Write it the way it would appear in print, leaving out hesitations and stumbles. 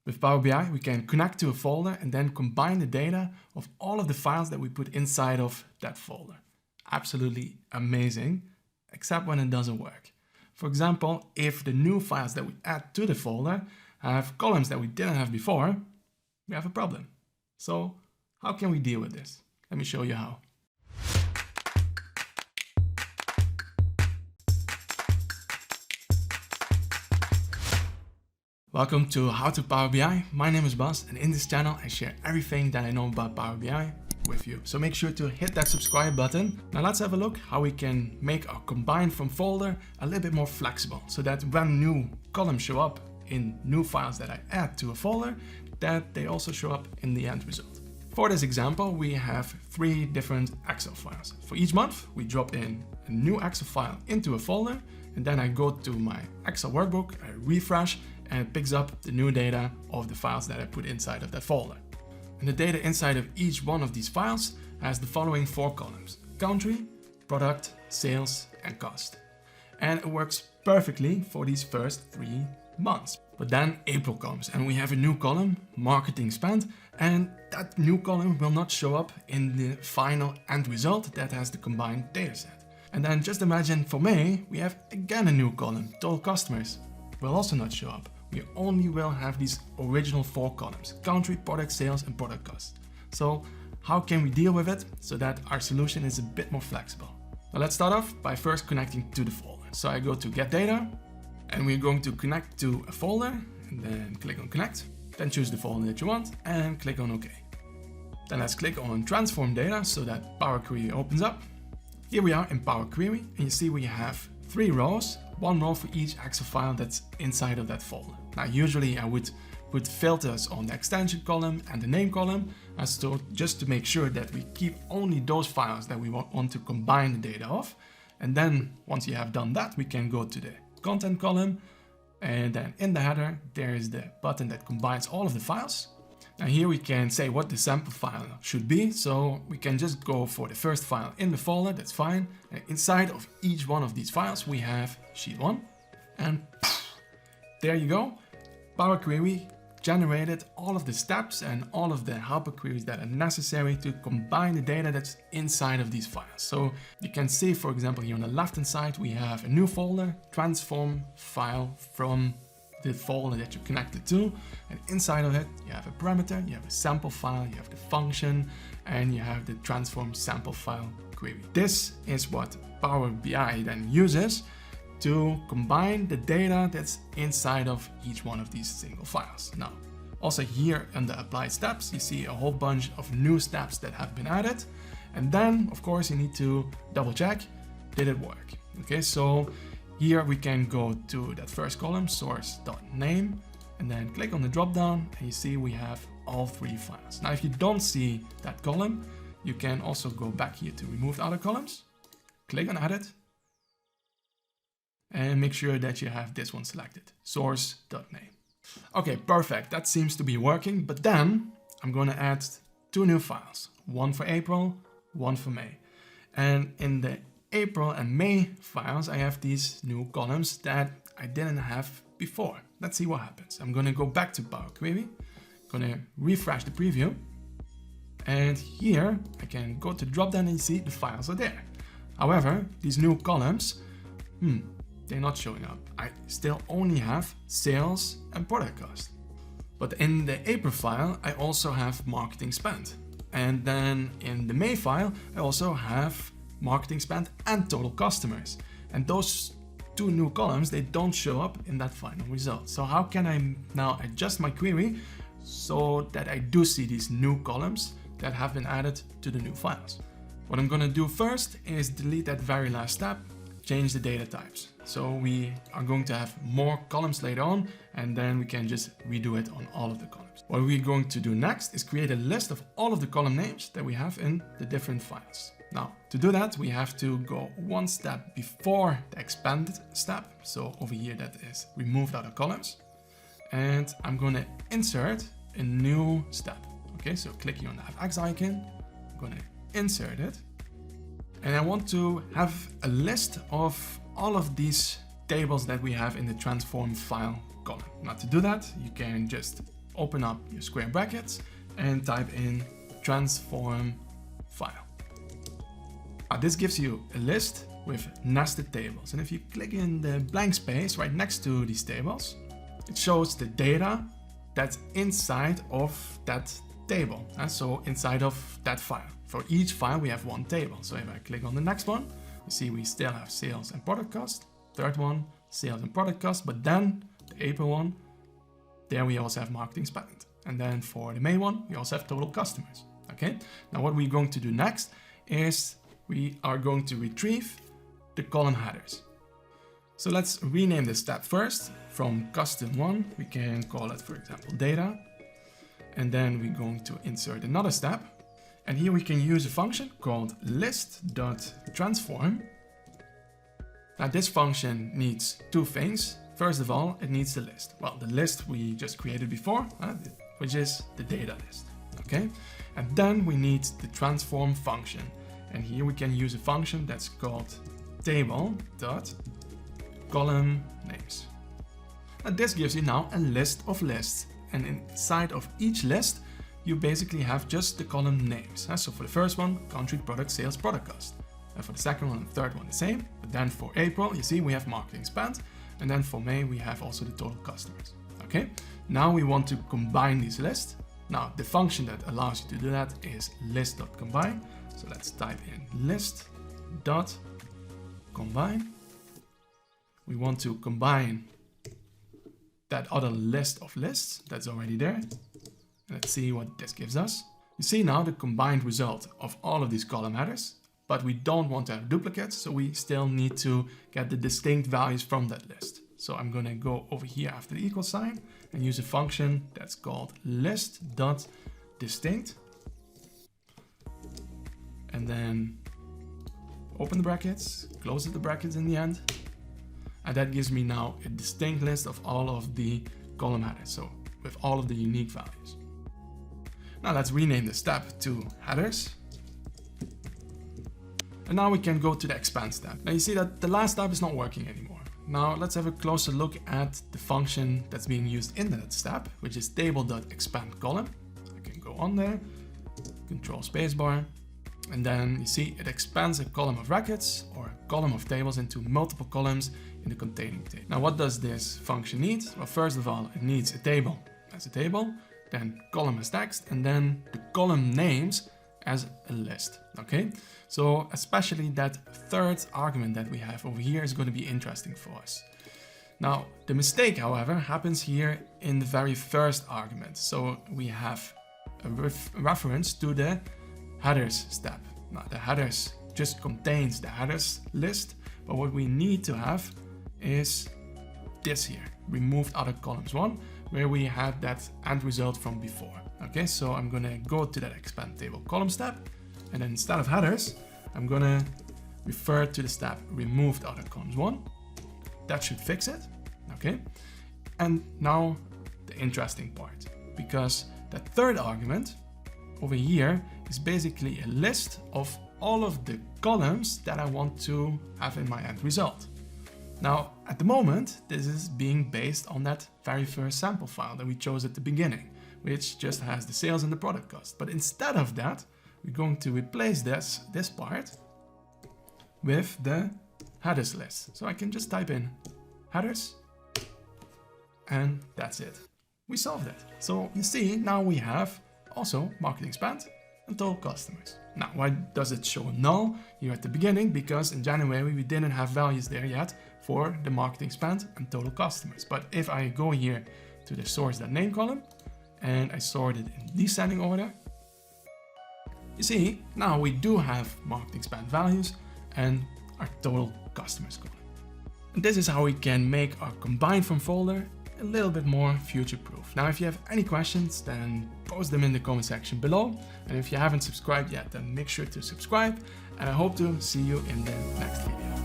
With Power BI, we can connect to a folder and then combine the data of all of the files that we put inside of that folder. Absolutely amazing, except when it doesn't work. For example, if the new files that we add to the folder have columns that we didn't have before, we have a problem. So how can we deal with this? Let me show you how. Welcome to How to Power BI. My name is Bas, and in this channel I share everything that I know about Power BI with you. So make sure to hit that subscribe button. Now let's have a look how we can make our combine from folder a little bit more flexible, so that when new columns show up in new files that I add to a folder, that they also show up in the end result. For this example, we have 3 different Excel files. For each month, we drop in a new Excel file into a folder, and then I go to my Excel workbook, I refresh, and it picks up the new data of the files that I put inside of that folder. And the data inside of each one of these files has the following 4 columns: country, product, sales, and cost. And it works perfectly for these first 3 months. But then April comes and we have a new column, marketing spend, and that new column will not show up in the final end result that has the combined data set. And then just imagine for May, we have again a new column, total customers, will also not show up. We only will have these original 4 columns: country, product, sales, and product cost. So how can we deal with it so that our solution is a bit more flexible? Now let's start off by first connecting to the folder. So I go to get data, and we're going to connect to a folder, and then click on connect, then choose the folder that you want and click on OK. Then let's click on transform data so that Power Query opens up. Here we are in Power Query, and you see we have 3 rows, 1 row for each Excel file that's inside of that folder. Now usually I would put filters on the extension column and the name column, as to just to make sure that we keep only those files that we want to combine the data of. And then once you have done that, we can go to the content column, and then in the header there is the button that combines all of the files. Now here we can say what the sample file should be, so we can just go for the first file in the folder, that's fine. And inside of each one of these files we have sheet 1, and there you go. Power Query generated all of the steps and all of the helper queries that are necessary to combine the data that's inside of these files. So you can see, for example, here on the left hand side we have a new folder, transform file from the folder that you connected to, and inside of it you have a parameter, you have a sample file, you have the function, and you have the transform sample file query. This is what Power BI then uses to combine the data that's inside of each one of these single files. Now, also here under applied steps, you see a whole bunch of new steps that have been added. And then, of course, you need to double check, did it work? Okay, so here we can go to that first column, source.name, and then click on the drop down, and you see we have all 3 files. Now, if you don't see that column, you can also go back here to remove the other columns, click on edit, and make sure that you have this one selected, source.name. Okay, perfect, that seems to be working, but then I'm going to add 2 new files, one for April, one for May. And in the April and May files, I have these new columns that I didn't have before. Let's see what happens. I'm going to go back to Power Query, going to refresh the preview, and here I can go to the drop down and see the files are there. However, these new columns, they're not showing up. I still only have sales and product cost. But in the April file, I also have marketing spend. And then in the May file, I also have marketing spend and total customers. And those 2 new columns, they don't show up in that final result. So how can I now adjust my query so that I do see these new columns that have been added to the new files? What I'm gonna do first is delete that very last step, change the data types. So we are going to have more columns later on, and then we can just redo it on all of the columns. What we're going to do next is create a list of all of the column names that we have in the different files. Now, to do that, we have to go 1 step before the expanded step. So over here, that is remove the other columns. And I'm going to insert a new step. Okay, so click here on the FX icon, I'm going to insert it. And I want to have a list of all of these tables that we have in the transform file column. Now to do that, you can just open up your square brackets and type in transform file. This gives you a list with nested tables. And if you click in the blank space right next to these tables, it shows the data that's inside of that table. So inside of that file. For each file, we have one table. So if I click on the next one, you see we still have sales and product cost. Third one, sales and product cost. But then the April one, there we also have marketing spend. And then for the May one, we also have total customers. Okay. Now what we're going to do next is we are going to retrieve the column headers. So let's rename this step first. From custom one, we can call it, for example, data. And then we're going to insert another step. And here we can use a function called list.transform. Now this function needs two things. First of all, it needs the list. Well, the list we just created before, which is the data list. Okay. And then we need the transform function. And here we can use a function that's called table.column names. And this gives you now a list of lists. And inside of each list, you basically have just the column names. So for the first one, country, product, sales, product cost. And for the second one and third one, the same. But then for April, you see we have marketing spend. And then for May, we have also the total customers. Okay. Now we want to combine these lists. Now the function that allows you to do that is list.combine. So let's type in list.combine. We want to combine that other list of lists that's already there. Let's see what this gives us. You see now the combined result of all of these column headers, but we don't want to have duplicates, so we still need to get the distinct values from that list. So I'm going to go over here after the equal sign and use a function that's called list.distinct. And then open the brackets, close the brackets in the end. And that gives me now a distinct list of all of the column headers. So with all of the unique values. Now let's rename the step to headers. And now we can go to the expand step. Now you see that the last step is not working anymore. Now let's have a closer look at the function that's being used in that step, which is table.expand column. I can go on there, control spacebar. And then you see it expands a column of records or a column of tables into multiple columns in the containing table. Now what does this function need? Well, first of all, it needs a table as a table, then column as text, and then the column names as a list. Okay, so especially that third argument that we have over here is going to be interesting for us. Now the mistake, however, happens here in the very first argument. So we have a reference to the headers step. Now the headers just contains the headers list, but what we need to have is this here, removed other columns one, where we had that end result from before. Okay, so I'm gonna go to that expand table column step, and then instead of headers, I'm gonna refer to the step removed other columns one. That should fix it. Okay, and now the interesting part, because that third argument over here is basically a list of all of the columns that I want to have in my end result. Now, at the moment, this is being based on that very first sample file that we chose at the beginning, which just has the sales and the product cost. But instead of that, we're going to replace this part with the headers list. So I can just type in headers, and that's it. We solved it. So you see, now we have also marketing spend and total customers. Now, why does it show null here at the beginning? Because in January, we didn't have values there yet for the marketing spend and total customers. But if I go here to the source.name column and I sort it in descending order, you see, now we do have marketing spend values and our total customers column. And this is how we can make our combine from folder a little bit more future-proof. Now, if you have any questions, then post them in the comment section below. And if you haven't subscribed yet, then make sure to subscribe. And I hope to see you in the next video.